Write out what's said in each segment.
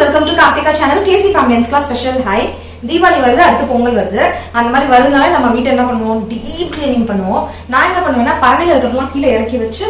Welcome to Karthika channel. KC ஃபேமிலிஸ்க்குலாம் special hi. Deepavali வருது, அடுத்து பொங்கல் வருது. அந்த மாதிரி வருதுனால நம்ம வீட்டை என்ன பண்ணுவோம், டீப் கிளீனிங் பண்ணுவோம். நான் என்ன பண்ணுவேன்னா பரணியில் இருக்கிறதெல்லாம் கீழே இறக்கி வச்சு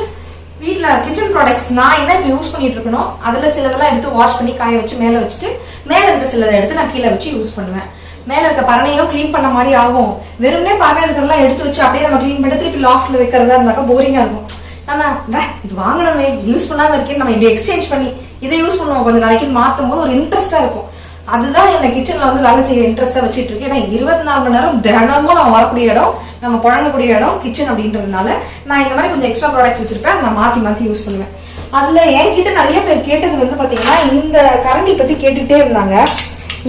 வீட்டில் கிச்சன் ப்ராடக்ட்ஸ் நான் என்ன யூஸ் பண்ணிட்டு இருக்கணும் அதுல சிலதெல்லாம் எடுத்து வாஷ் பண்ணி காய வச்சு மேலே வச்சுட்டு மேலே இருக்க சிலதை எடுத்து நான் கீழே வச்சு யூஸ் பண்ணுவேன். மேல இருக்க பரணையும் கிளீன் பண்ண மாதிரி ஆகும். வெறும்னே பரணையில் இருக்கிறதெல்லாம் எடுத்து வச்சு அப்படியே நம்ம கிளீன் பண்ணி திருப்பி லாஃப்ட்ல வைக்கிறதா இருந்தாக்கா போரிங்கா இருக்கும். நம்ம இது வாங்கணுமே யூஸ் பண்ணாம இருக்கேன், நம்ம இப்படி எக்ஸ்சேஞ்ச் பண்ணி இதை யூஸ் பண்ணுவோம் கொஞ்சம் நாளைக்கு மாற்றும் போது ஒரு இன்ட்ரெஸ்டா இருக்கும். அதுதான் என்ன கிச்சன்ல வந்து வேலை செய்ய இன்ட்ரெஸ்டா வச்சுட்டு இருக்கேன். ஏன்னா 24 மணி நேரம் தினமும் நம்ம வரக்கூடிய இடம், நம்ம புழங்கக்கூடிய இடம் கிச்சன் அப்படின்றதுனால நான் இந்த மாதிரி கொஞ்சம் எக்ஸ்ட்ரா ப்ராடக்ட்ஸ் வச்சிருப்பேன். நான் மாத்தி யூஸ் பண்ணுவேன். அதுல என்கிட்ட நிறைய பேர் கேட்டது வந்து பாத்தீங்கன்னா இந்த கரண்டி பத்தி கேட்டுட்டே இருந்தாங்க.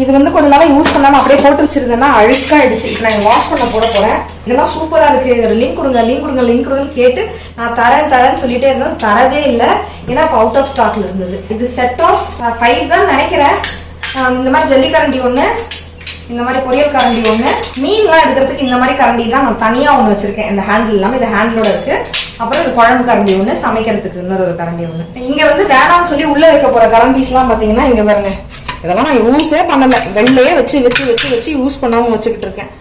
இது வந்து கொஞ்ச நாளா யூஸ் பண்ணாம அப்படியே போட்டு வச்சிருந்தேன்னா அழுக்காயிடுச்சு. இப்போ நான் வாஷ் பண்ண போறேன். இதெல்லாம் சூப்பரா இருக்கு, இதோட லிங்க் கொடுங்க கேட்டு நான் தரேன்னு சொல்லிட்டே இருந்தேன். தரவே இல்லை, ஏன்னா இப்போ அவுட் ஆஃப் ஸ்டாக்ல இருந்தது. இது செட் ஆஃப் 5 தான் நினைக்கிறேன். இந்த மாதிரி ஜல்லி கரண்டி ஒண்ணு, இந்த மாதிரி பொரியல் கரண்டி ஒண்ணு, மீன்லாம் எடுக்கிறதுக்கு இந்த மாதிரி கரண்டி தான் நான் தனியா ஒண்ணு வச்சிருக்கேன். இந்த ஹேண்டில் இல்லாம இது ஹேண்டிலோட இருக்கு. அப்புறம் இது குழம்பு கரண்டி ஒண்ணு, சமைக்கிறதுக்கு இன்னொரு கரண்டி ஒண்ணு. இங்க வந்து வேணாம்னு சொல்லி உள்ள வைக்க போற கரண்டிஸ் எல்லாம் பாத்தீங்கன்னா இங்க பாருங்க, இதெல்லாம் நான் யூஸே பண்ணல, வெளிலையே வச்சு யூஸ் பண்ணாம வச்சுக்கிட்டு இருக்கேன்.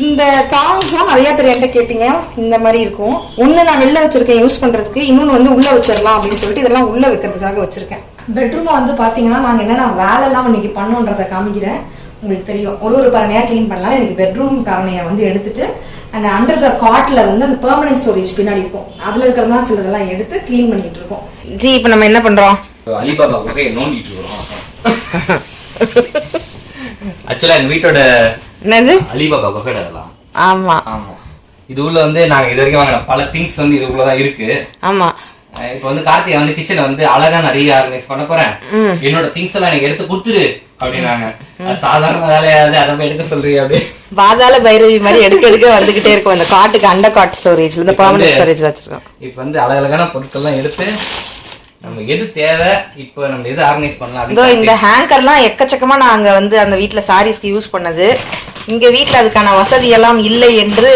இந்த டாங்ஸ் எல்லாம் நிறைய பேர் என்கிட்ட கேட்டீங்க. இந்த மாதிரி இருக்கும். ஒண்ணு நான் வெளில வச்சிருக்கேன் யூஸ் பண்றதுக்கு, இன்னொன்னு வந்து உள்ள வச்சிடலாம் அப்படின்னு சொல்லிட்டு இதெல்லாம் உள்ள வைக்கிறதுக்காக வச்சிருக்கேன். பெட்ரூம் வந்து பாத்தீங்கன்னா நாங்க என்னன்னா வேலை எல்லாம் இன்னைக்கு பண்ணோன்றத காமிக்கிறேன். உங்களுக்கு தெரியும், ஒரு பரணையா கிளீன் பண்ணலாம். எனக்கு பெட்ரூம் பரணையை வந்து எடுத்துட்டு அந்த அண்டர் த காட்ல வந்து அந்த பெர்மனன்ட் ஸ்டோரேஜ் பின்னாடி இருக்கும், அதுல இருக்கிறதெல்லாம் சிலதெல்லாம் எடுத்து கிளீன் பண்ணிட்டு இருக்கோம். ஜி இப்ப நம்ம என்ன பண்றோம், அலிபாபா வகை நோண்டிட்டு வரோம். ஆக்சுவலா எங்க வீட்டோட என்னது அலிபாபா வகை அதெல்லாம். ஆமா ஆமா, இது உள்ள வந்து நாங்க இது வரைக்கும் வாங்கின பல திங்ஸ் வந்து இது உள்ளதான் இருக்கு. ஆமா, இப்ப வந்து கார்த்திகா வந்து கிச்சனை வந்து அழகா நிறைய ஆர்கனைஸ் பண்ண போறேன். என்னோட திங்ஸ் எல்லாம் எனக்கு எடுத்து கொடுத்துரு அப்படின்னாங்க. சாதாரண வேலையாவது அதை போய் எடுக்க சொல்றீங்க அப்படி பாதாள பைரவி மாதிரி எடுக்க வந்துகிட்டே இருக்கும். அந்த காட்டுக்கு அண்டர் காட் ஸ்டோரேஜ்ல இந்த பெர்மனன்ட் ஸ்டோரேஜ் வச்சிருக்கோம். இப்ப வந்து அழகழகான பொருட்கள் எல்லாம் எடுத்து நம்ம எது தேவை, இப்ப நம்ம எது ஆர்கனைஸ் பண்ணலாம். இதோ இந்த ஹேங்கர்லாம் எக்கச்சக்கமா நாங்க வந்து அந்த வீட்டுல சாரீஸ்க்கு யூஸ் பண்ணது. இங்க வீட்டுல அதுக்கான வசதி எல்லாம் இல்லை என்று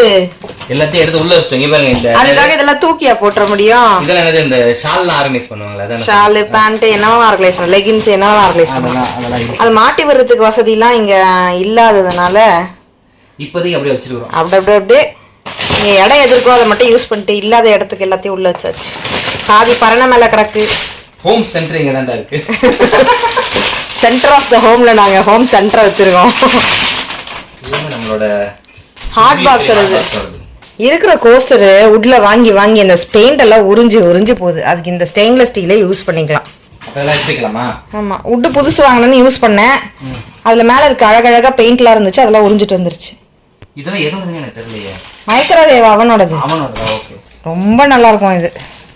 எல்லாத்தையும் எடுத்து உள்ள வச்சிட்டோம். பாருங்க, இந்த அதுக்காக இதெல்லாம் தூக்கியா போட்டுற முடியும். இதெல்லாம் என்னது, இந்த ஷால்லாம் ஆர்கனைஸ் பண்ணுவாங்களா, அதான் ஷால் பேண்ட் என்னவா ஆர்கனைஸ் பண்ணலாம், லெகின்ஸ் என்னவா ஆர்கனைஸ் பண்ணலாம். அது மாட்டி வர்றதுக்கு வசதி எல்லாம் இங்க இல்லாததுனால இப்போதைக்கு அப்படியே வச்சிருக்கோம். அப்படியே நீங்க இடம் எதிர்க்கோ அதை மட்டும் யூஸ் பண்ணிட்டு இல்லாத இடத்துக்கு எல்லாத்தையும் உள்ள வச்சாச்சு. பாதி பரண மேல கிடக்கு. ஹோம் சென்டர் இங்க தான்டா இருக்கு. சென்டர் ஆஃப் த ஹோம்ல நாங்க ஹோம் சென்டர் வச்சிருக்கோம். நம்மளோட ஹாட் பாக்ஸ் இருக்கிற கோஸ்டர் உட்ல வாங்கி அந்த பெயிண்ட் எல்லாம் உறிஞ்சு போகுது. அதுக்கு இந்த ஸ்டெயின்லெஸ் ஸ்டீலே யூஸ் பண்ணிக்கலாம். ஆமா, உட்டு புதுசு வாங்கணும்னு யூஸ் பண்ணேன். அதுல மேல இருக்க அழகழகா பெயிண்ட் எல்லாம் இருந்துச்சு, அதெல்லாம் உறிஞ்சிட்டு வந்துருச்சு. இதெல்லாம் எதோடதுன்னு எனக்கு தெரியலையே. மைக்ரோவேவ் அவனோடது. ஓகே, ரொம்ப நல்லா இருக்கும் இது.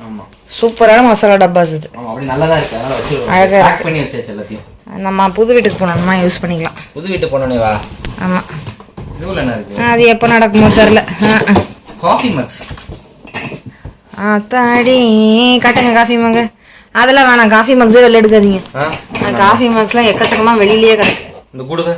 ஆமா, சூப்பரான மசாலா டப்பாஸ் இது. அப்படி நல்லதா இருக்கு. அதனால வச்சு பேக் பண்ணி வச்சாச்சு எல்லாத்தையும். நம்ம புது வீட்டுக்கு போனோம்னா யூஸ் பண்ணிக்கலாம். புது வீட்டுக்கு போனோனே வா. ஆமா, இதுல என்ன இருக்கு, அது எப்ப நடக்குமோ தெரியல. Coffee mugs. தாடி காட்டுங்க காஃபி மக். அதெல்லாம் வேணாம், காஃபி மக்ஸே வெளில எடுக்காதீங்க. காஃபி மக்ஸ்லாம் எக்கச்சக்கமா வெளியிலேயே கிடக்கு. இந்த குடுவை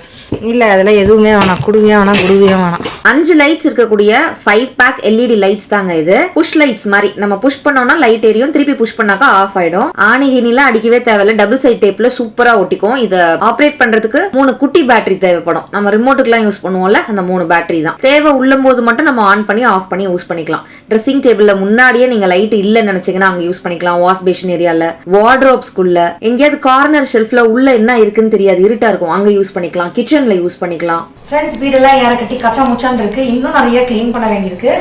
இல்ல, அதெல்லாம் எதுவுமே வேணாம். குடுவையா வேணாம். 5 லைட்ஸ் இருக்கக்கூடிய 5 பேக் LED லைட்ஸ் தாங்க இது. புஷ் லைட்ஸ் மாதிரி நம்ம புஷ் பண்ணோம்னா லைட் எரியும், திருப்பி புஷ் பண்ணாக்கா ஆஃப் ஆயிடும். ஆணிகினிலாம் அடிக்கவே தேவையில்ல, டபுள் சைட் டேப்ல சூப்பரா ஒட்டிக்கும். இதை ஆப்ரேட் பண்றதுக்கு 3 குட்டி பேட்டரி தேவைப்படும். நம்ம ரிமோட்டுக்குலாம் யூஸ் பண்ணுவோம்ல, அந்த 3 பேட்டரி தான் தேவை. உள்ளும் போது மட்டும் நம்ம ஆன் பண்ணி ஆஃப் பண்ணி யூஸ் பண்ணிக்கலாம். ட்ரெஸ்ஸிங் டேபிள்ல முன்னாடியே நீங்க லைட் இல்லன்னு நினைச்சீங்கன்னா அங்க யூஸ் பண்ணிக்கலாம். வாஷ் பேஷன் ஏரியால, வார்ட்ரோப்ஸ்குள்ள, எங்கேயாவது கார்னர் ஷெல்ஃப்ல உள்ள என்ன இருக்குன்னு தெரியாது, இருட்டா இருக்கும், அங்க யூஸ் பண்ணிக்கலாம். கிச்சன்ல யூஸ் பண்ணிக்கலாம். ஃப்ரெண்ட்ஸ், வீடெல்லாம் யாரை கட்டி கச்சா முச்சான் இருக்கு. இன்னும் நிறைய கிளீன் பண்ண வேண்டியிருக்கு.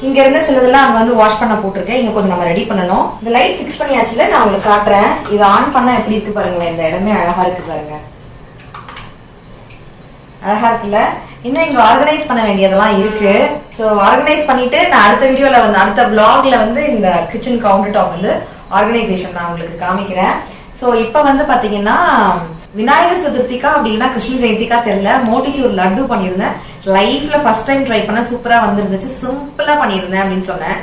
இங்க இருந்து சிலதெல்லாம் அங்க வந்து வாஷ் பண்ண போட்டிருக்கேன். இங்க கொஞ்சம் நம்ம ரெடி பண்ணணும். இந்த லைட் ஃபிக்ஸ் பண்ணியாச்சுல, நான் உங்களுக்கு காட்டுறேன். இது ஆன் பண்ணா எப்படி இருக்கு பாருங்க. இந்த இடமே அழகா இருக்கு பாருங்க, அழகா இருக்குல்ல. இன்னும் இங்க ஆர்கனைஸ் பண்ண வேண்டியதெல்லாம் இருக்கு. சோ ஆர்கனைஸ் பண்ணிட்டு நான் அடுத்த வீடியோல வந்து அடுத்த vlogல வந்து இந்த கிச்சன் கவுண்டர் டாப் வந்து ஆர்கனைசேஷன் நான் உங்களுக்கு காமிக்கிறேன். சோ இப்ப வந்து பாத்தீங்கன்னா விநாயகர் சதுர்த்திக்கா அப்படி இல்லைன்னா கிருஷ்ண ஜெயந்திக்கா தெரியல, மோட்டிச்சூர் லட்டு பண்ணியிருந்தேன். லைஃப்ல ஃபர்ஸ்ட் டைம் ட்ரை பண்ண, சூப்பரா வந்துருந்துச்சு. சிம்பிளா பண்ணியிருந்தேன் அப்படின்னு சொன்னேன்.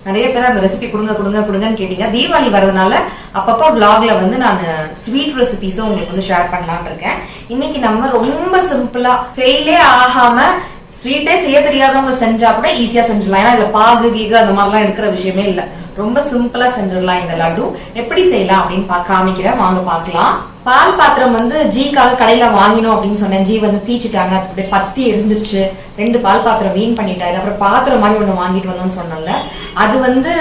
நிறைய பேர் அந்த ரெசிபி கொடுங்கன்னு கேட்டீங்க. தீபாவளி வரதுனால அப்பப்போ vlogல வந்து நான் ஸ்வீட் ரெசிபிஸும் உங்களுக்கு வந்து ஷேர் பண்ணலாம்னு இருக்கேன். இன்னைக்கு நம்ம ரொம்ப சிம்பிளா ஃபெயிலே ஆகாம ஸ்வீட்டே செய்ய தெரியாதவங்க செஞ்சா கூட ஈஸியா செஞ்சிடலாம். ஏன்னா இதுல பாகு கீகு அந்த மாதிரிலாம் எடுக்கிற விஷயமே இல்ல. ரொம்ப சிம்பிளா செஞ்சிடலாம் இந்த லட்டு. எப்படி செய்யலாம் அப்படின்னு காமிக்கிறேன், வாங்க பாக்கலாம். பால் பாத்திரம் வந்து ஜீக்காக கடையில வாங்கினோம் அப்படின்னு சொன்னேன். ஜீ வந்து தீச்சிட்டாங்க, அப்படியே பத்தி எரிஞ்சிருச்சு. 2 பால் பாத்திரம் வீண் பண்ணிட்டாரு. அப்புறம் பாத்திரம் மாதிரி ஒண்ணு வாங்கிட்டு வந்தோம்னு சொன்னால அது வந்து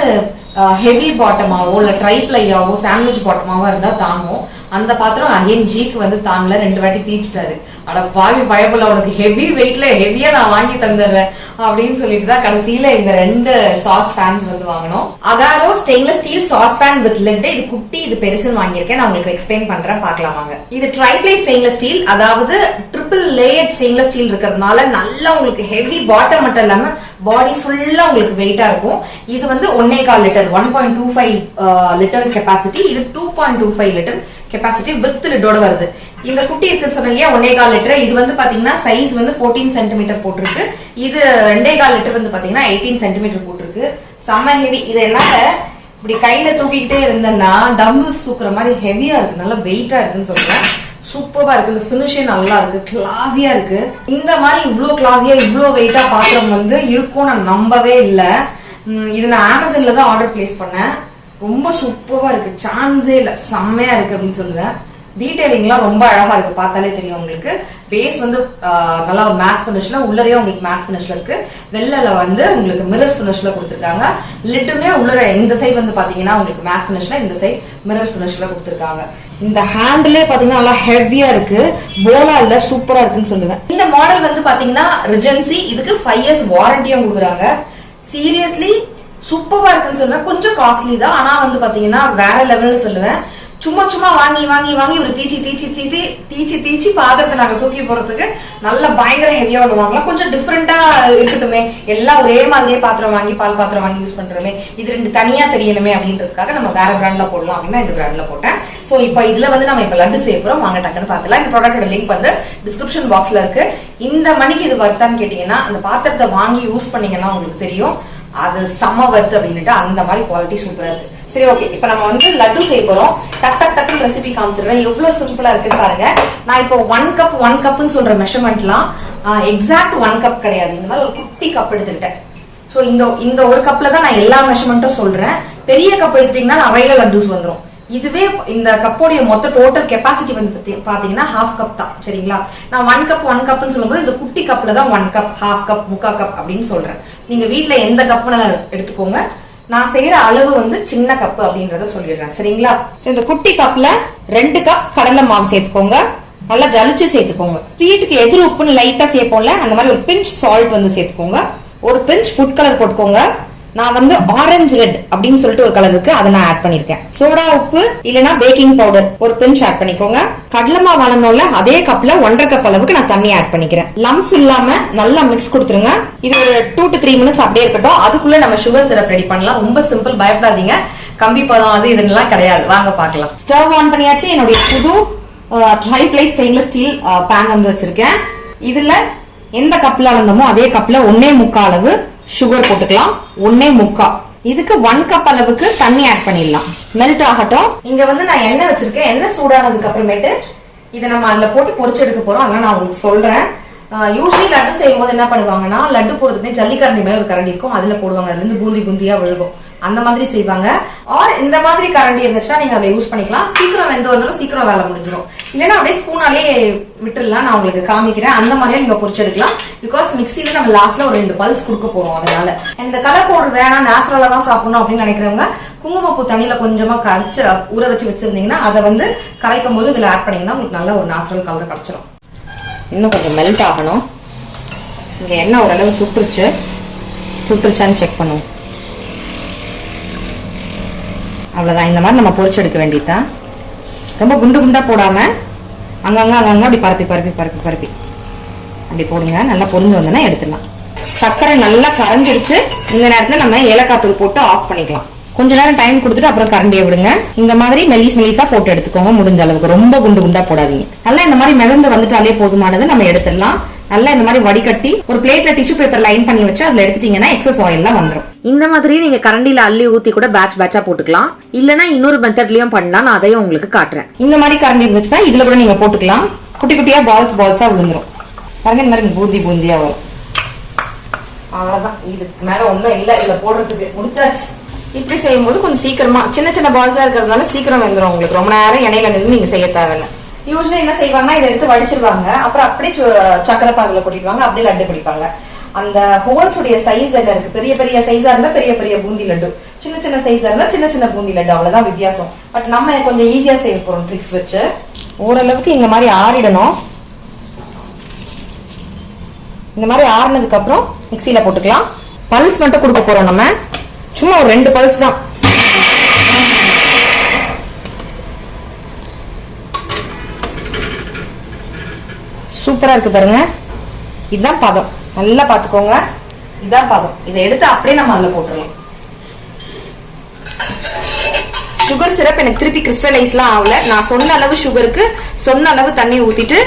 ஹெவி பாட்டமாவோ இல்ல ட்ரைப்ளையாவோ சாண்ட்விச் பாட்டமாவோ இருந்தா தாங்கும். அந்த பாத்திரம் அகைன் ஜீக்கு வந்து தாங்கல, 2 வாட்டி தீச்சிட்டாரு. அட பாவி பயபுல, உனக்கு ஹெவி வெயிட்ல ஹெவியா நான் வாங்கி தந்துடுறேன் அப்படின்னு சொல்லிட்டு தான் கடைசியில இந்த 2 சாஸ் பேன்ஸ் வந்து வாங்கணும். Agaro stainless steel sauce pan with lid. இது குட்டி, இது பெருசுன்னு வாங்கியிருக்கேன். நான் உங்களுக்கு எக்ஸ்பிளைன் பண்றேன், பார்க்கலாம் வாங்க. இது ட்ரைப்ளை ஸ்டெயின்லெஸ் ஸ்டீல், அதாவது ட்ரிபிள் லேயர்ட் ஸ்டெயின்லெஸ் ஸ்டீல் இருக்கிறதுனால நல்லா உங்களுக்கு ஹெவி பாட்டம் மட்டும் இல்லாம பாடி ஃபுல்லா உங்களுக்கு வெயிட்டா இருக்கும். இது வந்து 1.25 லிட்டர் 1.25 லிட்டர் கெப்பாசிட்டி. இது 2.25 லிட்டர் கெப்பாசிட்டி வித் லிட்டோட வருது. இந்த குட்டி இருக்குன்னு சொன்ன இல்லையா 1.25 லிட்டர், இது வந்து பாத்தீங்கன்னா சைஸ் வந்து 14 சென்டிமீட்டர் போட்டிருக்கு. இது 2.25 லிட்டர் வந்து பாத்தீங்கன்னா 18 சென்டிமீட்டர் போட்டிருக்கு. செம்ம ஹெவி. இது என்னால இப்படி கையில தூக்கிக்கிட்டே இருந்தேன்னா டம்பிள்ஸ் தூக்குற மாதிரி ஹெவியா இருக்கு, நல்லா வெயிட்டா இருக்குன்னு சொல்றேன். சூப்பரா இருக்கு. இந்த பினிஷே நல்லா இருக்கு, கிளாஸியா இருக்கு. இந்த மாதிரி இவ்வளவு கிளாஸியா இவ்வளவு வெயிட்டா பாத்திரம் வந்து இருக்கும் நான் நம்பவே இல்லை. இது நான் அமேசான்ல தான் ஆர்டர் பிளேஸ் பண்ணேன். ரொம்ப சூப்பரா இருக்கு, சான்ஸே இல்ல, செம்மையா இருக்கு அப்படின்னு சொல்லுவேன். டீடைலிங்லாம் ரொம்ப அழகா இருக்கு, பார்த்தாலே தெரியும் உங்களுக்கு. பேஸ் வந்து நல்லா மேட் பினிஷ்ல, உள்ளரையே உங்களுக்கு மேட் பினிஷ்ல இருக்கு. வெள்ளல வந்து உங்களுக்கு மிரர் பினிஷ்ல கொடுத்திருக்காங்க. லிட்டுமே உள்ளர இந்த சைடு வந்து பாத்தீங்கன்னா உங்களுக்கு மேட் பினிஷ்ல, இந்த சைடு மிரர் பினிஷ்ல கொடுத்திருக்காங்க. இந்த ஹேண்டிலே பாத்தீங்கன்னா நல்லா ஹெவியா இருக்கு, போலா இல்ல, சூப்பரா இருக்குன்னு சொல்லுவேன். இந்த மாடல் வந்து பாத்தீங்கன்னா ரிஜென்சி. இதுக்கு 5 இயர்ஸ் வாரண்டியும் கொடுக்குறாங்க. சீரியஸ்லி சூப்பரா இருக்குன்னு சொல்லுவேன். கொஞ்சம் காஸ்ட்லி தான், ஆனா வந்து பாத்தீங்கன்னா வேற லெவல்னு சொல்லுவேன். சும்மா சும்மா வாங்கி வாங்கி வாங்கி ஒரு தீச்சி பாத்திரத்தை நாங்க தூக்கி போறதுக்கு நல்ல பயங்கர ஹெவியா ஒண்ணு வாங்கலாம். கொஞ்சம் டிஃப்ரெண்டா இருக்கட்டுமே, எல்லாம் ஒரே மாதிரியே பாத்திரம் வாங்கி பால் பாத்திரம் வாங்கி யூஸ் பண்றோமே, இது 2 தனியா தெரியணுமே அப்படின்றதுக்காக நம்ம வேற பிராண்ட்ல போடலாம் அப்படின்னா இந்த பிராண்ட்ல போட்டேன். சோ இப்போ இதுல வந்து நம்ம இப்ப லட்டு செய்ய போறோம், வாங்க டக்குன்னு பாத்துலாம். இந்த ப்ராடக்டோட லிங்க் வந்து டிஸ்கிரிப்ஷன் பாக்ஸ்ல இருக்கு. இந்த மணிக்கு இது வர்த்தான்னு கேட்டீங்கன்னா, அந்த பாத்திரத்தை வாங்கி யூஸ் பண்ணீங்கன்னா உங்களுக்கு தெரியும் அது செம்ம வர்த்து அப்படின்னுட்டு. அந்த மாதிரி குவாலிட்டி சூப்பரா இருக்கு. சரி, ஓகே. இப்ப நம்ம வந்து லட்டு செய்ய போறோம். டக்கு ரெசிபி காமிச்சிடுறேன், எவ்வளவு சிம்பிளா இருக்குன்னு பாருங்க. நான் இப்போ 1 கப்னு சொல்ற மெஷர்மெண்ட்லாம் எக்ஸாக்ட் 1 கப் கிடையாது. இந்த மாதிரி ஒரு குட்டி கப் எடுத்துக்கிட்டேன். சோ இந்த ஒரு கப்ல தான் நான் எல்லா மெஷர்மெண்ட்டும் சொல்றேன். பெரிய கப் எடுத்துட்டீங்கன்னா நிறைய லட்டுஸ் வந்துடும். இதுவே இந்த கப்போடைய மொத்த டோட்டல் கெப்பாசிட்டி வந்து பாத்தீங்கன்னா 1/2 கப் தான். சரிங்களா? நான் 1 கப்னு சொல்லும்போது இந்த குட்டி கப்ல தான் 1 கப், 1/2 கப், 3/4 கப் அப்படின்னு சொல்றேன். நீங்க வீட்டுல எந்த கப்னாலும் எடுத்துக்கோங்க. நான் செய்யற அளவு வந்து சின்ன கப் அப்படின்றத சொல்லிடுறேன். சரிங்களா? இந்த குட்டி கப்ல 2 கப் கடலை மாவு சேர்த்துக்கோங்க. நல்லா ஜலிச்சு சேர்த்துக்கோங்க. ஸ்வீட்டுக்கு எதிர் உப்புன்னு லைட்டா சேர்ப்போம்ல, அந்த மாதிரி ஒரு பிஞ்ச் சால்ட் வந்து சேர்த்துக்கோங்க. ஒரு பிஞ்ச் ஃபுட் கலர் போட்டுக்கோங்க. நான் வந்து ஆரஞ்சு ரெட் அப்படின்னு சொல்லிட்டு ஒரு கலர் இருக்கு, அதை நான் ஆட் பண்ணிருக்கேன். சோடா உப்பு இல்லனா பேக்கிங் பவுடர் ஒரு பிஞ்ச் ஆட் பண்ணிக்கோங்க. கடலை மாவு வளர்ந்தோம்ல அதே கப்ல 1.5 கப் அளவுக்கு நான் தண்ணி ஆட் பண்ணிக்கிறேன். லம்ஸ் இல்லாம நல்லா மிக்ஸ் கொடுத்துருங்க. இது ஒரு 2 to 3 மினிட்ஸ் அப்படியே இருக்கட்டும். அதுக்குள்ள நம்ம சுகர் சிரப் ரெடி பண்ணலாம். ரொம்ப சிம்பிள், பயப்படாதீங்க. கம்பி பதம் அது இதெல்லாம் கிடையாது. வாங்க பார்க்கலாம். ஸ்டவ் ஆன் பண்ணியாச்சு. என்னுடைய புது ட்ரைப்ளை ஸ்டெயின்லெஸ் ஸ்டீல் பேன் வந்து வச்சிருக்கேன். இதுல எந்த கப்ல அளந்தமோ அதே கப்ல 1.25 அளவு சுகர் போட்டுக்கலாம். 1.25. இதுக்கு 1 கப் அளவுக்கு தண்ணி ஆட் பண்ணிடலாம். மெல்ட் ஆகட்டும். இங்க வந்து நான் எண்ணெய் வச்சிருக்கேன். எண்ணெய் சூடானதுக்கு அப்புறமேட்டு இதை நம்ம அதுல போட்டு பொரிச்சு எடுக்க போறோம். அதனால நான் உங்களுக்கு சொல்றேன். யூஸ்வலி லட்டு செய்யும் போது என்ன பண்ணுவாங்கன்னா, லட்டு போடுறதுக்கு ஜல்லிக்கரண்டி மாதிரி ஒரு கரண்டி இருக்கும், அதுல போடுவாங்க. அதுல இருந்து பூந்தியா விழுகும், அந்த மாதிரி செய்வாங்க. ஆர் இந்த மாதிரி கரண்டி இருந்துச்சுன்னா நீங்க அதை யூஸ் பண்ணிக்கலாம். சீக்கிரம் வெந்து வந்துடும், சீக்கிரம் வேலை முடிஞ்சிடும். இல்லைன்னா அப்படியே ஸ்பூனாலே விட்டுடலாம். நான் உங்களுக்கு காமிக்கிறேன். அந்த மாதிரியே நீங்க பொரிச்சு எடுக்கலாம். பிகாஸ் மிக்சியில நம்ம லாஸ்ட்ல ஒரு 2 பல்ஸ் கொடுக்க போறோம். அதனால இந்த கலர் பவுடர் வேணாம், நேச்சுரலா தான் சாப்பிடணும் அப்படின்னு நினைக்கிறவங்க குங்குமப்பூ தண்ணியில கொஞ்சமா கரைச்சு ஊற வச்சு வச்சிருந்தீங்கன்னா அதை வந்து கரைக்கும் போது இதுல ஆட் பண்ணீங்கன்னா உங்களுக்கு நல்ல ஒரு நேச்சுரல் கலர் கிடைச்சிடும். இன்னும் கொஞ்சம் மெல்ட் ஆகணும். இங்க எண்ணெய் ஓரளவு சுட்டுருச்சான்னு செக் பண்ணுவோம். அவ்வளவுதான். இந்த மாதிரி நம்ம பொரிச்சு எடுக்க வேண்டியதுதான். ரொம்ப குண்டு குண்டா போடாம அங்கங்க அப்படி பரப்பி அப்படி போடுங்க. நல்லா பொரிஞ்சு வந்தோன்னா எடுத்துடலாம். சர்க்கரை நல்லா கரைஞ்சிடுச்சு. இந்த நேரத்துல நம்ம ஏலக்காய் தூள் போட்டு ஆஃப் பண்ணிக்கலாம். கொஞ்ச நேரம் டைம் கொடுத்துட்டு அப்புறம் கரண்டியை விடுங்க. இந்த மாதிரி மெலிசா போட்டு எடுத்துக்கோங்க. முடிஞ்ச அளவுக்கு ரொம்ப குண்டு குண்டா போடாதீங்க. நல்லா இந்த மாதிரி மிதந்து வந்துட்டாலே போதுமானது. நம்ம எடுத்துடலாம். நல்லா இந்த மாதிரி வடிகட்டி ஒரு பிளேட்ல டிஷ்யூ பேப்பர் லைன் பண்ணி வச்சு அதுல எடுத்துட்டீங்கன்னா எக்ஸஸ் ஆயில் எல்லாம் வந்துடும். இந்த மாதிரி நீங்க கரண்டில அள்ளி ஊத்தி கூட பேட்சா போட்டுக்கலாம். இல்லனா இன்னொரு மெத்தட்லயும் பண்ணலாம். நான் அதையும் உங்களுக்கு காட்டுறேன். இந்த மாதிரி கரண்டி இருந்துச்சுன்னா இதுல கூட நீங்க போட்டுக்கலாம். குட்டி குட்டியா பால்ஸா விழுந்துரும். பாருங்க, இந்த மாதிரி பூந்தியா வரும். அவ்வளவுதான், இதுக்கு மேல ஒண்ணும் இல்ல இதுல போடுறதுக்கு, முடிச்சாச்சு. இப்படி செய்யும்போது கொஞ்சம் சீக்கிரமா சின்ன சின்ன பால்ஸா இருக்கிறதுனால சீக்கிரம் வெந்துடும் உங்களுக்கு. ரொம்ப நேரம் எண்ணெயில நின்று நீங்க செய்ய தேவையில்லை. யூஸ்வலி என்ன செய்வாங்கன்னா இதை எடுத்து வடிச்சிருவாங்க, அப்புறம் அப்படியே சக்கரை பாகுல கொட்டிடுவாங்க, அப்படியே லட்டு பிடிப்பாங்க. அந்த ஹோல்ஸ் உடைய சைஸ் என்ன இருக்கு, பெரிய பெரிய சைஸா இருந்தா பெரிய பெரிய பூந்தி லட்டு, சின்ன சின்ன சைஸா இருந்தா சின்ன சின்ன பூந்தி லட்டு, அவ்வளவுதான் வித்தியாசம். பட் நம்ம கொஞ்சம் ஈஸியா செய்ய போறோம் ட்ரிக்ஸ் வச்சு. ஓரளவுக்கு இந்த மாதிரி ஆறிடணும். இந்த மாதிரி ஆறினதுக்கு அப்புறம் மிக்சியில போட்டுக்கலாம். பல்ஸ் மட்டும் கொடுக்க போறோம் நம்ம, சும்மா ஒரு 2 பல்ஸ் தான். சூப்பரா இருக்கு பாருங்க. இதுதான் பதம், நல்லா பாத்துக்கோங்க. இதுதான் பதம். இதை எடுத்து அப்படியே நம்ம அதுல போட்டுடலாம். சுகர் சிரப் எனக்கு திருப்பி கிறிஸ்டலைஸ்லாம் ஆகல. நான் சொன்ன அளவு சுகருக்கு சொன்ன அளவு தண்ணி ஊத்திட்டு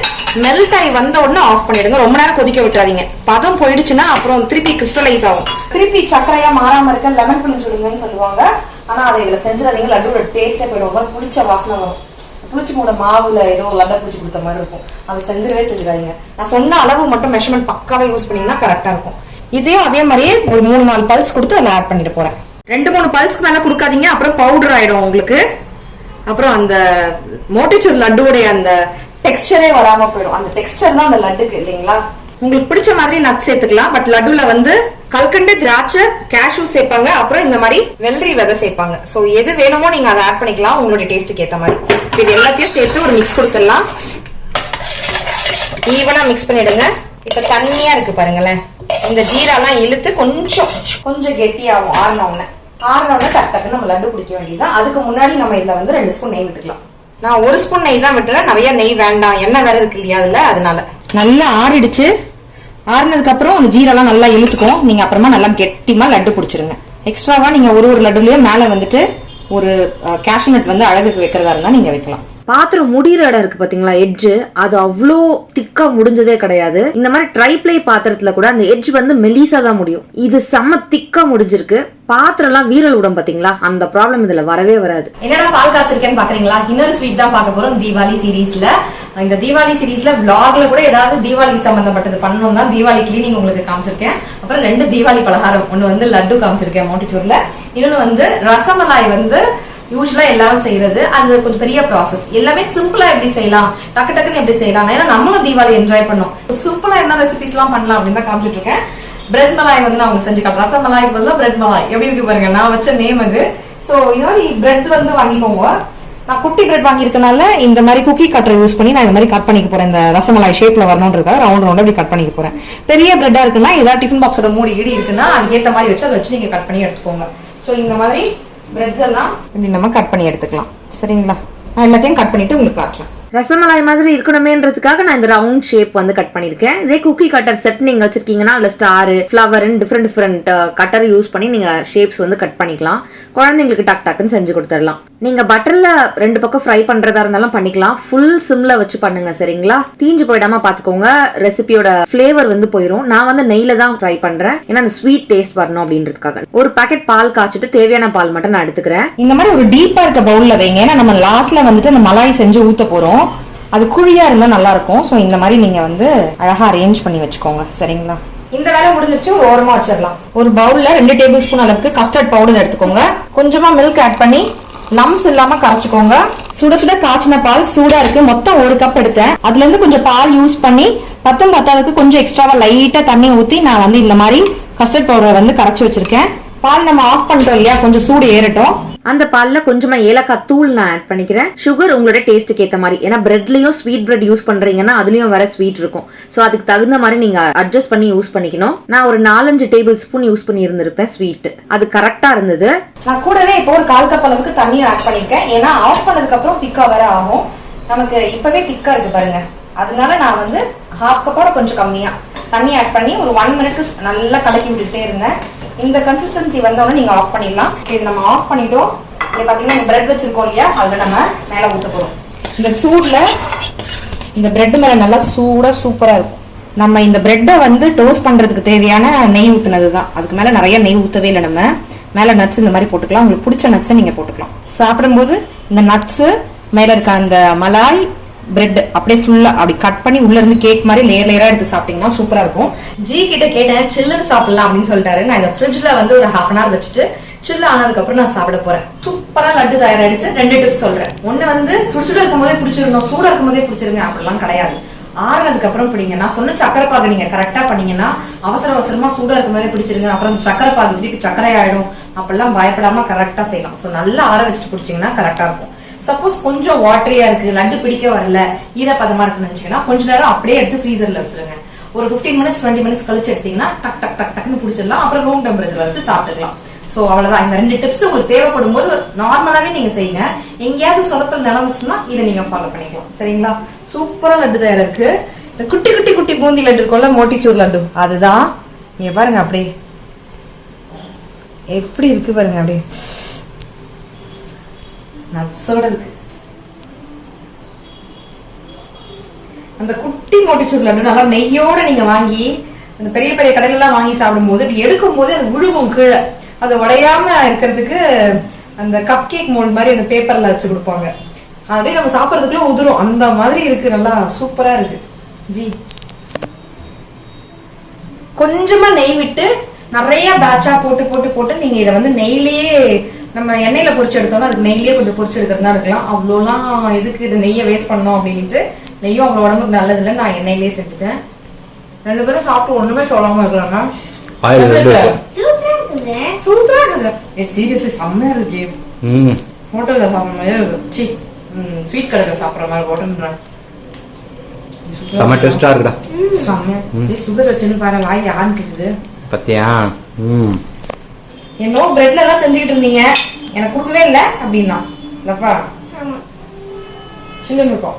மெல்ட் ஆகி வந்த உடனே ஆஃப் பண்ணிடுங்க. ரொம்ப நேரம் கொதிக்க விட்டுறாதீங்க. பதம் போயிடுச்சுன்னா அப்புறம் திருப்பி கிறிஸ்டலைஸ் ஆகும். திருப்பி சக்கரையா மாறாம இருக்க லெமன் புளிஞ்சு விடுங்கன்னு சொல்லுவாங்க. ஆனா அதை இதுல செஞ்சிடாதீங்க, லட்டோட டேஸ்டே போயிடும். புளிச்ச வாசனை வரும். புளிச்சு கூட மாவுல ஏதோ லட்டை புளிச்சு கொடுத்த மாதிரி இருக்கும். அதை செஞ்சிடாதீங்க. நான் சொன்ன அளவு மட்டும் மெஷர்மெண்ட் பக்காவே யூஸ் பண்ணீங்கன்னா கரெக்டா இருக்கும். இதையும் அதே மாதிரியே ஒரு 3-4 பல்ஸ் கொடுத்து அதில் ஆட் பண்ணிட்டு போறேன். 2-3 பல்ஸ்க்கு மேல கொடுக்காதீங்க, அப்புறம் பவுடர் ஆயிடும் உங்களுக்கு. அப்புறம் அந்த மோட்டிச்சூர் லட்டுடைய அந்த டெக்ஸ்டரே வராம போயிடும். அந்த டெக்ஸ்டர் தான் அந்த லட்டுக்கு இல்லைங்களா. உங்களுக்கு பிடிச்ச மாதிரி நட்ஸ் சேர்த்துக்கலாம். பட் லட்டுல வந்து கல்கண்டு, திராட்சை, கேஷ்யூ சேர்ப்பாங்க, அப்புறம் இந்த மாதிரி வெள்ளரி விதை சேர்ப்பாங்க. சோ எது வேணுமோ நீங்க அதை ஆட் பண்ணிக்கலாம் உங்களுடைய டேஸ்ட்டுக்கு ஏத்த மாதிரி. இது எல்லாத்தையும் சேர்த்து ஒரு மிக்ஸ் கொடுத்துடலாம். ஈவனா மிக்ஸ் பண்ணிடுங்க. இப்ப தண்ணியா இருக்கு பாருங்களேன். இந்த ஜீராலாம் இழுத்து கொஞ்சம் கெட்டியாகும். ஆறினோடனே டக்குன்னு நம்ம லட்டு பிடிக்க வேண்டியதுதான். அதுக்கு முன்னாடி நம்ம இதுல வந்து 2 ஸ்பூன் நெய் விட்டுக்கலாம். நான் 1 ஸ்பூன் நெய் தான் விட்டுறேன், நிறைய நெய் வேண்டாம், எண்ணெய் வேற இருக்கு இல்லையா அதுல, அதனால. நல்லா ஆறிடுச்சு. ஆறினதுக்கு அப்புறம் அந்த ஜீரெல்லாம் நல்லா இழுத்துக்கும். நீங்க அப்புறமா நல்லா கெட்டிமா லட்டு பிடிச்சிருங்க. எக்ஸ்ட்ராவா நீங்க ஒரு லட்டுலயும் மேல வந்துட்டு ஒரு கேஷ்யூ நட் வந்து அழகுக்கு வைக்கிறதா இருந்தா நீங்க வைக்கலாம். பாத்திரம் முடிகிற இடம் இருக்கு பாத்தீங்களா, எட்ஜ், அது அவ்வளோ திக்கா முடிஞ்சதே கிடையாது. இந்த மாதிரி ட்ரைப்ளை பாத்திரத்துல கூட அந்த எட்ஜ் வந்து மெலிசா தான் முடியும். இது செம்ம திக்கா முடிஞ்சிருக்கு. பாத்திரம் எல்லாம் வீரல் விடும் பாத்தீங்களா, அந்த ப்ராப்ளம் இதுல வரவே வராது. என்னடா பால் காய்ச்சிருக்கேன்னு பாக்குறீங்களா? இன்னொரு ஸ்வீட் தான் பார்க்க போறோம் தீபாவளி சீரீஸ்ல. இந்த தீபாவளி சீரீஸ்ல vlogல கூட ஏதாவது தீபாவளி சம்பந்தப்பட்டது பண்ணணும் தான் தீபாவளி கிளீனிங் உங்களுக்கு காமிச்சிருக்கேன். அப்புறம் 2 தீபாவளி பலகாரம், ஒன்னு வந்து லட்டு காமிச்சிருக்கேன் மோட்டிச்சூர்ல, இன்னொன்னு வந்து ரசமலாய் வந்து யூஸ்வலா எல்லாரும் செய்யறது. அது கொஞ்சம் பெரிய ப்ராசஸ். எல்லாமே சிம்பிளா எப்படி செய்யலாம், டக்கு டக்குன்னு எப்படி செய்யலாம், ஏன்னா நம்மளும் தீபாவளி என்ஜாய் பண்ணோம். சிம்பிளா என்ன ரெசிபிஸ் எல்லாம் பண்ணலாம் அப்படின்னு தான் காமிச்சிட்டு இருக்கேன். பிரெட் மலாய் வந்து நான் உங்களுக்கு செஞ்சு காட்டுறேன். ரசமலாய்க்கு பதிலா பிரெட் மலாய் எப்படி இருக்கு பாருங்க, நான் வச்ச நேம் அது. சோ இந்த மாதிரி பிரெட் வந்து வாங்கிக்கோங்க. நான் குட்டி பிரெட் வாங்கியிருக்கனால இந்த மாதிரி குக்கி கட்டர் யூஸ் பண்ணி நான் இந்த மாதிரி கட் பண்ணிக்க போறேன். இந்த ரசமலாய் ஷேப்ல வரணும்ன்றதுக்காக ரவுண்ட் அப்படி கட் பண்ணிக்க போறேன். பெரிய பிரெட்டா இருக்குன்னா ஏதாவது டிஃபன் பாக்ஸோட மூடி இடி இருக்குன்னா அதுக்கேற்ற மாதிரி வச்சு அதை வச்சு நீங்க கட் பண்ணி எடுத்துக்கோங்க. சோ இந்த மாதிரி பிரெட்ஸ் எல்லாம் இப்படி நம்ம கட் பண்ணி எடுத்துக்கலாம். சரிங்களா, நான் எல்லாத்தையும் கட் பண்ணிட்டு உங்களுக்கு காட்டுறேன். ரசமலாய் மாதிரி இருக்கணுமேன்றதுக்காக நான் இந்த ரவுண்ட் ஷேப் வந்து கட் பண்ணிருக்கேன். இதே குக்கி கட்டர் செட் நீங்க வச்சிருக்கீங்கன்னா அதுல star, flower, different cutter use பண்ணி நீங்க ஷேப்ஸ் வந்து கட் பண்ணிக்கலாம். குழந்தைங்களுக்கு டக்குன்னு செஞ்சு கொடுத்துடலாம். நீங்க பட்டர்ல 2 பக்கம் ஃப்ரை பண்றதா இருந்தாலும் பண்ணிக்கலாம். ஃபுல் சிம்ல வச்சு பண்ணுங்க சரிங்களா. தீஞ்சு போயிடாம பாத்துக்கோங்க, ரெசிபியோட ஃபிளேவர் வந்து போயிடும். நான் வந்து நெய்ல தான் ஃப்ரை பண்றேன், ஏன்னா அந்த ஸ்வீட் டேஸ்ட் வரணும் அப்படின்றதுக்காக. ஒரு பாக்கெட் பால் காய்ச்சிட்டு தேவையான பால் மட்டும் நான் எடுத்துக்கிறேன். இந்த மாதிரி ஒரு டீப்பா இருக்க பவுல்ல வைங்க, ஏன்னா நம்ம லாஸ்ட்ல வந்துட்டு அந்த மலாய் செஞ்சு ஊத்த போறோம். அது குழியா இருந்தா நல்லா இருக்கும். சோ இந்த மாதிரி நீங்க வந்து அழகா அரேஞ்ச் பண்ணி வச்சுக்கோங்க சரிங்களா. இந்த வேலை முடிஞ்சிருச்சு, ஒரு ஓரமா வச்சிடலாம். ஒரு பவுல்ல 2 டேபிள் ஸ்பூன் அளவுக்கு கஸ்டர்ட் பவுடர் எடுத்துக்கோங்க. கொஞ்சமா மில்க் ஆட் பண்ணி லம்ஸ் இல்லாம கரைச்சுக்கோங்க. சுட சுட காய்ச்சின பால் சூடா இருக்கு. மொத்தம் 1 கப் எடுத்தேன். அதுல இருந்து கொஞ்சம் பால் யூஸ் பண்ணி 10 கொஞ்சம் எக்ஸ்ட்ராவா லைட்டா தண்ணி ஊத்தி நான் வந்து இந்த மாதிரி கஸ்டர்ட் பவுடரை வந்து கரைச்சு வச்சிருக்கேன். பால் நம்ம ஆஃப் பண்ணிட்டோம் இல்லையா, கொஞ்சம் சூடு ஏறட்டும். அந்த பால்ல கொஞ்சமா ஏலக்காய் தூள் நான் ஆட் பண்ணிக்கிறேன். சுகர் உங்களோட டேஸ்ட்டுக்கு ஏற்ற மாதிரி, ஏன்னா பிரெட்லயும் ஸ்வீட் பிரெட் யூஸ் பண்றீங்கன்னா அதுலயும் வேற ஸ்வீட் இருக்கும். ஸோ அதுக்கு தகுந்த மாதிரி நீங்க அட்ஜஸ்ட் பண்ணி யூஸ் பண்ணிக்கணும். நான் ஒரு 4-5 டேபிள் ஸ்பூன் யூஸ் பண்ணி இருந்திருப்பேன் ஸ்வீட், அது கரெக்டா இருந்தது. நான் கூடவே இப்போ ஒரு 1/4 கப் அளவுக்கு தண்ணி ஆட் பண்ணிருக்கேன். ஏன்னா ஆஃப் பண்ணதுக்கு அப்புறம் திக்கா வேற ஆகும். நமக்கு இப்பவே திக்கா இருக்கு பாருங்க, அதனால நான் வந்து 1/2 கப்போட கொஞ்சம் கம்மியா தண்ணி ஆட் பண்ணி ஒரு 1 மினிட் நல்லா கலக்கி விட்டுட்டே இருந்தேன். இந்த கன்சிஸ்டன்சி வந்தோடனே நீங்க ஆஃப் பண்ணிடலாம். இது நம்ம ஆஃப் பண்ணிட்டோம். இங்க பாத்தீங்கன்னா பிரெட் வச்சிருக்கோம் இல்லையா, அதுல நம்ம மேல ஊத்த போறோம். இந்த சூட்ல இந்த பிரெட் மேல நல்லா சூடா சூப்பரா இருக்கும். நம்ம இந்த பிரெட்டை வந்து டோஸ்ட் பண்றதுக்கு தேவையான நெய் ஊத்துனதுதான். அதுக்கு மேல நிறைய நெய் ஊத்தவே இல்லை. நம்ம மேல நட்ஸ் இந்த மாதிரி போட்டுக்கலாம். உங்களுக்கு பிடிச்ச நட்ஸை நீங்க போட்டுக்கலாம். சாப்பிடும்போது இந்த நட்ஸ் மேல இருக்க அந்த மலாய் பிரெட் அப்படியே ஃபுல்லா அப்படி கட் பண்ணி உள்ள இருந்து கேக் மாதிரி லேயரா எடுத்து சாப்பிட்டீங்கன்னா சூப்பரா இருக்கும். ஜி கிட்ட கேட்டேன் சில்லுன்னு சாப்பிடலாம் அப்படின்னு சொல்லிட்டாரு. நான் இந்த ஃப்ரிட்ஜ்ல வந்து ஒரு 1/2 hour வச்சுட்டு சில்லு ஆனதுக்கு அப்புறம் நான் சாப்பிட போறேன். சூப்பரா லட்டு தயாராயிடுச்சு. 2 டிப்ஸ் சொல்றேன். ஒண்ணு வந்து சுடுசுட இருக்கும் போதே பிடிச்சிருந்தோம், சூடா இருக்கும் போதே பிடிச்சிருங்க அப்படிலாம் கிடையாது. ஆறுனதுக்கு அப்புறம் பிடிங்க. நான் சொன்ன சக்கரை பாகு நீங்க கரெக்டா பண்ணீங்கன்னா அவசரமா சூடா இருக்கும் போதே பிடிச்சிருங்க. அப்புறம் சக்கரை பாகு திருப்பி சக்கரை ஆயிடும் அப்படிலாம் பயப்படாம கரெக்டா செய்யலாம். சோ நல்லா ஆற வச்சுட்டு பிடிச்சீங்கன்னா கரெக்டா இருக்கும். சப்போஸ் கொஞ்சம் வாட்டரியா இருக்கு, லட்டு பிடிக்க வரல, ஈரப்பதமா இருக்குன்னு நினைச்சீங்கன்னா கொஞ்ச நேரம் அப்படியே எடுத்து ஃப்ரீசர்ல வச்சிருங்க. ஒரு 15 minutes 20 minutes கழிச்சு எடுத்தீங்கன்னா டக் டக் டக் டக்னு பிடிச்சிடலாம். அப்புறம் ரூம் டெம்பரேச்சர்ல வச்சு சாப்பிட்டுக்கலாம். சோ அவ்வளவுதான். இந்த 2 டிப்ஸ் உங்களுக்கு தேவைப்படும் போது நார்மலாவே நீங்க செய்யுங்க. எங்கேயாவது சொதப்பல் நடந்துச்சுன்னா இதை நீங்க ஃபாலோ பண்ணிக்கலாம். சரிங்களா? சூப்பரா லட்டு தயாரா இருக்கு. இந்த குட்டி குட்டி குட்டி பூந்தி லட்டு இருக்கும்ல, மோட்டிச்சூர் லட்டு, அதுதான். நீங்க பாருங்க அப்படியே எப்படி இருக்கு பாருங்க, அப்படியே நட்ஸோட இருக்கு. அந்த குட்டி மோட்டிச்சூர் லட்டு நல்லா நெய்யோட நீங்க வாங்கி அந்த பெரிய பெரிய கடையில எல்லாம் வாங்கி சாப்பிடும் போது எடுக்கும் போது அது விழுகும் கீழே. அது உடையாம இருக்கிறதுக்கு அந்த கப் கேக் மோல்ட் மாதிரி அந்த பேப்பர்ல வச்சு கொடுப்பாங்க. அப்படியே நம்ம சாப்பிடறதுக்குள்ள உதிரும். அந்த மாதிரி இருக்கு. நல்லா சூப்பரா இருக்கு. ஜி கொஞ்சமா நெய் விட்டு நிறைய பேட்சா போட்டு போட்டு போட்டு நீங்க இதை வந்து நெய்லயே நம்ம எண்ணெயில பொரிச்சு எடுத்தோம்னா அதுக்கு நெய்லயே கொஞ்சம் பொரிச்சு எடுக்கிறதா இருக்கலாம். அவ்வளோலாம் எதுக்கு இது நெய்யை வேஸ்ட் பண்ணோம் அப்படின்ட்டு நெய்யும் அவ்வளவு உடம்புக்கு நல்லது இல்லை. நான் எண்ணெயிலேயே செஞ்சுட்டேன். 2 பேரும் சாப்பிட்டு ஒண்ணுமே சொல்லாம இருக்காங்க. சூப்பரா இருக்குது. சீரியஸ்லி செம்மையா இருக்கு. ஹோட்டல்ல சாப்பிடுற மாதிரி இருக்கு. ஸ்வீட் கடையில சாப்பிடுற மாதிரி ஹோட்டல் செம்ம டேஸ்டா இருக்குடா. செம்மையா. சுகர் வச்சுன்னு பாரு, வாய் யாருன்னு கேக்குது பத்தியா? என்னோ பிரெட்ல எல்லாம் செஞ்சுக்கிட்டு இருந்தீங்க, எனக்கு கொடுக்கவே இல்லை அப்படின்னா இல்லப்பா. சில்லுன்னு இருக்கும்.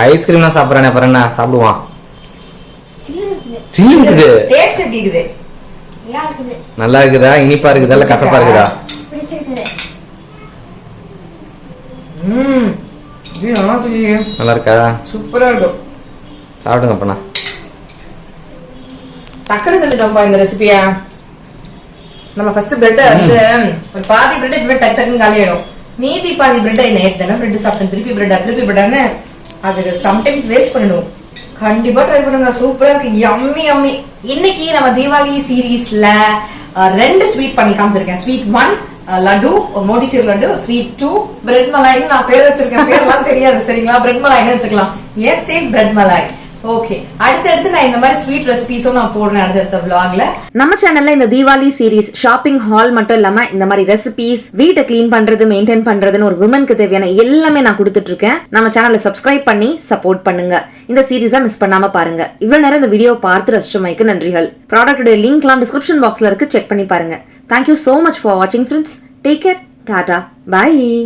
ஐஸ்கிரீம் தான் சாப்பிடறானே, அப்புறம் என்ன சாப்பிடுவான்? சில்லுன்னு இருக்குது. டேஸ்ட் எப்படி இருக்குது? நல்லா இருக்குதா? இனிப்பா இருக்குதா இல்ல கசப்பா இருக்குதா? நல்லா இருக்கா? சூப்பரா இருக்கும். சாப்பிடுங்க அப்பனா. டக்குனு சொல்லிட்டோம்ப்பா இந்த ரெசிபியா. நம்ம ஃபர்ஸ்ட் பிரெட் வந்து ஒரு பாதி பிரெட் இப்ப டக்கு டக்குன்னு காலி ஆயிடும். மீதி பாதி பிரெட் நேத்து தானே பிரெட் சாப்பிட்டேன், திருப்பி பிரெட்னு அதுக்கு சம்டைம்ஸ் வேஸ்ட் பண்ணிடுவோம். கண்டிப்பா ட்ரை பண்ணுங்க. சூப்பரா இருக்கு. Yummy yummy. இன்னைக்கு நம்ம தீபாவளி சீரீஸ்ல 2 ஸ்வீட் பண்ணி காமிச்சிருக்கேன். Sweet 1 laddu, motichoor laddu. Sweet 2 bread மலாய்னு நான் பேர் வச்சிருக்கேன். பேர்லாம் தெரியாது சரிங்களா? பிரெட் மலாய்னு வச்சுக்கலாம். எஸ் ஸ்டேட் பிரெட் மலாய். ஓகே, அடுத்து நான் இந்த மாதிரி ஸ்வீட் ரெசிபிஸும் நான் போடுறேன் அடுத்த vlogல. நம்ம சேனல்ல இந்த தீபாவளி சீரீஸ் ஷாப்பிங் ஹால் மட்டும் இல்லாம இந்த மாதிரி ரெசிபிஸ், வீட்டை கிளீன் பண்றது, மெயின்டைன் பண்றதுன்னு ஒரு விமனுக்கு தேவையான எல்லாமே நான் கொடுத்துட்டு இருக்கேன். நம்ம சேனலை சப்ஸ்கிரைப் பண்ணி சப்போர்ட் பண்ணுங்க. இந்த சீரீஸை மிஸ் பண்ணாம பாருங்க. இவ்வளவு நேரம் இந்த வீடியோ பார்த்து ரசிச்சமைக்கு நன்றிகள். ப்ராடக்டோட லிங்க்லாம் டிஸ்கிரிப்ஷன் பாக்ஸ்ல இருக்கு, செக் பண்ணி பாருங்க. Thank you so much for watching friends. Take care. Tata. Bye.